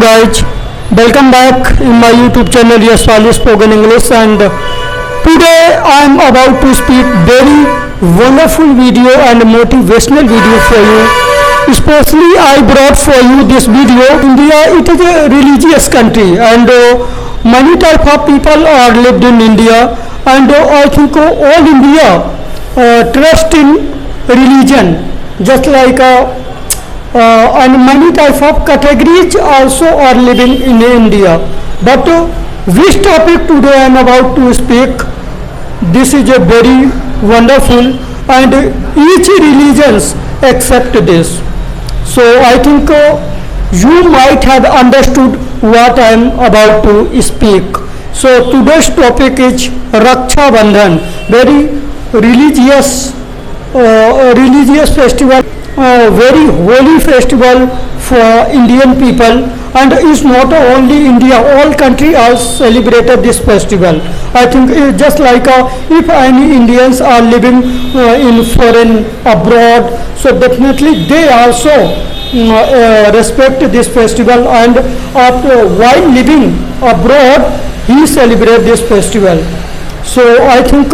guys, welcome back in my YouTube channel Yashwali Spoken English, and today I am about to speak very wonderful video and motivational video for you. Especially I brought for you this video. India, it is a religious country, and many type of people are lived in India, and I think all India trust in religion, just like and many type of categories also are living in India. But which topic today I am about to speak, this is a very wonderful, and each religions accept this. So I think you might have understood what I am about to speak. So today's topic is Raksha Bandhan, very religious festival, very holy festival for Indian people, and it's not only India, all country are celebrated this festival. I think just like if any Indians are living in foreign abroad, so definitely they also respect this festival, and while living abroad he celebrate this festival. So I think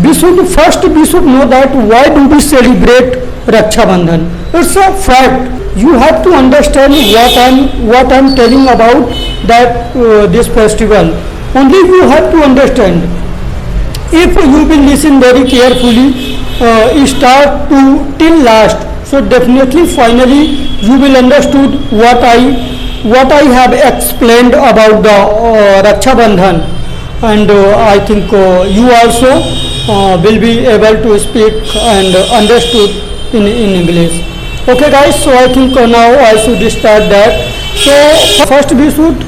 we should know that why do we celebrate Raksha Bandhan. It's a fact. You have to understand what I'm telling about that this festival. Only you have to understand. If you will listen very carefully, start to till last, so definitely finally you will understood what I have explained about the Raksha Bandhan, and I think you also will be able to speak and understood in English. Okay guys, so I think now I should start that. So first we should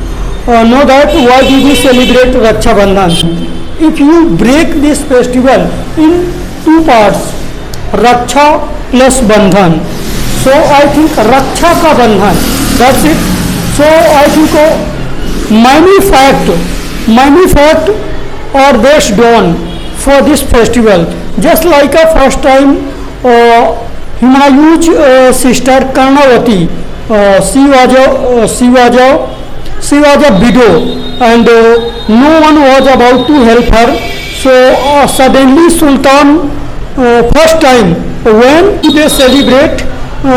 know that why do we celebrate Raksha Bandhan. If you break this festival in two parts, Raksha plus Bandhan, so I think Raksha ka Bandhan, that's it. So I think many fact are based on for this festival. Just like a first time Humayun's sister Karnavati, she was a widow, and no one was about to help her. So suddenly Sultan, first time when they celebrate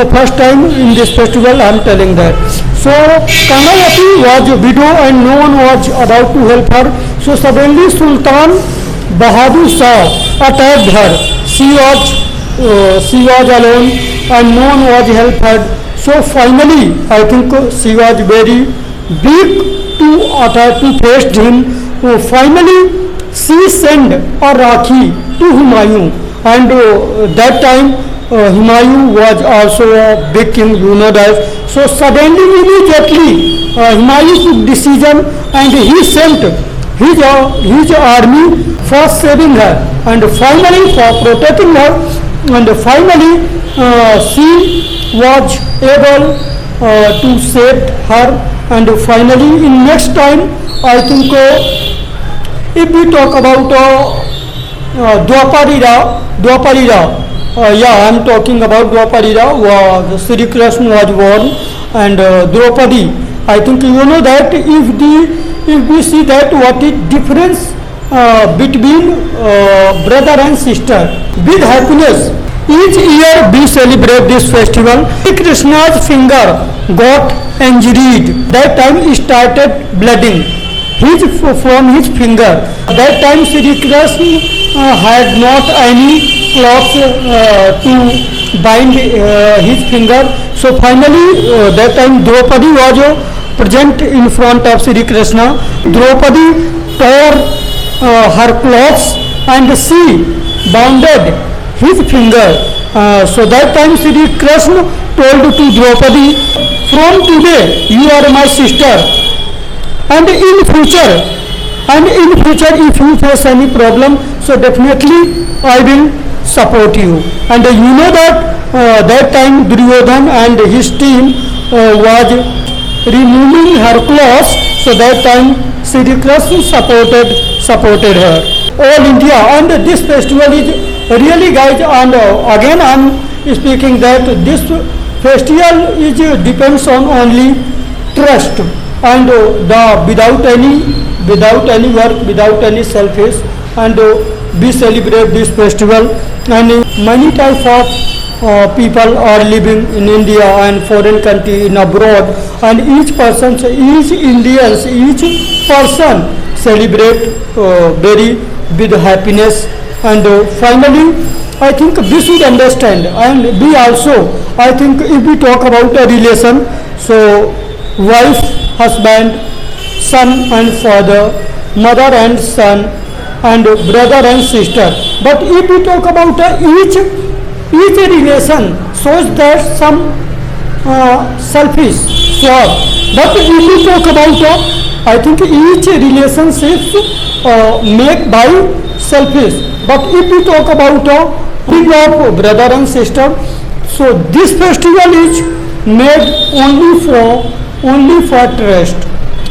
first time in this festival, I am telling that. So Karnavati was a widow and no one was about to help her. So suddenly Sultan Bahadur Shah attacked her. She was alone and no one was helped her. So finally I think she was very big to attack to face him. Finally she sent a Rakhi to Humayun, and that time Humayun was also a big king, you know that. So suddenly immediately Humayun took decision and he sent his army for saving her and finally for protecting her, and finally she was able to save her. And finally in next time I think if we talk about Dwaparira, I am talking about Dwaparira, where Sri Krishna was born, and Draupadi, I think you know that if we see that what is difference between brother and sister with happiness. Each year we celebrate this festival. Sri Krishna's finger got injured. That time he started bleeding from his finger. That time Sri Krishna had not any cloth to bind his finger. So finally that time Draupadi was present in front of Sri Krishna. Draupadi tore her clothes and she bounded his finger. So that time Sri Krishna told to Draupadi, from today you are my sister, and in future if you face any problem, so definitely I will support you. And you know that that time Duryodhan and his team was removing her clothes. So that time Sri Krishna supported her. All India, and this festival is really guys, and again I am speaking that this festival is depends on only trust, and the without any work, without any selfish, and we celebrate this festival. And many type of people are living in India and foreign country in abroad, and each Indians, each person celebrate very with happiness. And finally, I think we should understand, and we also, I think if we talk about a relation, so wife, husband, son and father, mother and son, and brother and sister. But if we talk about each relation shows that some selfish swap. But if we talk about I think each relationships make by selfish. But if we talk about bring of brother and sister, so this festival is made only for trust.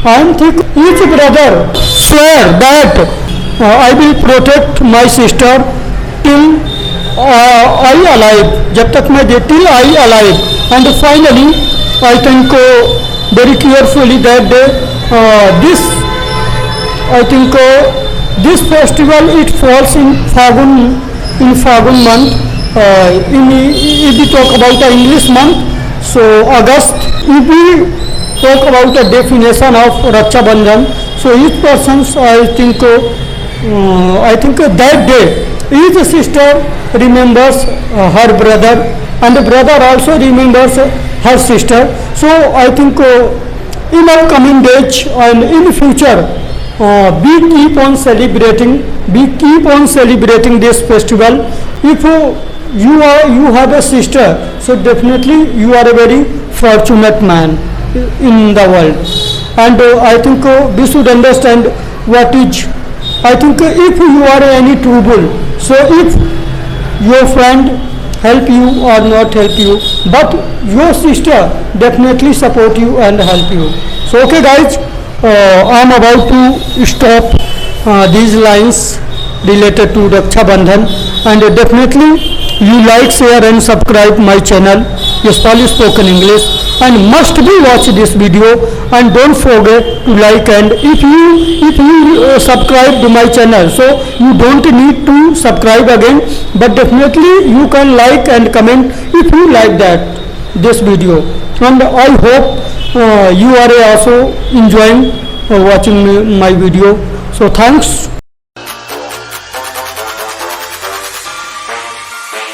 I think each brother swear that I will protect my sister till I alive, जब तक मैं till I alive. And finally, I think very carefully that this, I think this festival it falls in Fagun month. If we talk about the English month, so August. If we talk about the definition of Raksha Bandhan, so each person's I think that day each sister remembers her brother, and the brother also remembers her sister. So I think in our coming days and in future, we keep on celebrating this festival. If you have a sister, so definitely you are a very fortunate man in the world. And I think we should understand what is, I think if you are any trouble, so if your friend help you or not help you, but your sister definitely support you and help you. So okay guys, I am about to stop these lines related to Raksha Bandhan, and definitely you like, share and subscribe my channel Yashpal Spoken English, and must be watch this video, and don't forget to like. And if you subscribe to my channel, so you don't need to subscribe again, but definitely you can like and comment if you like that this video. And I hope you are also enjoying watching my video. So thanks.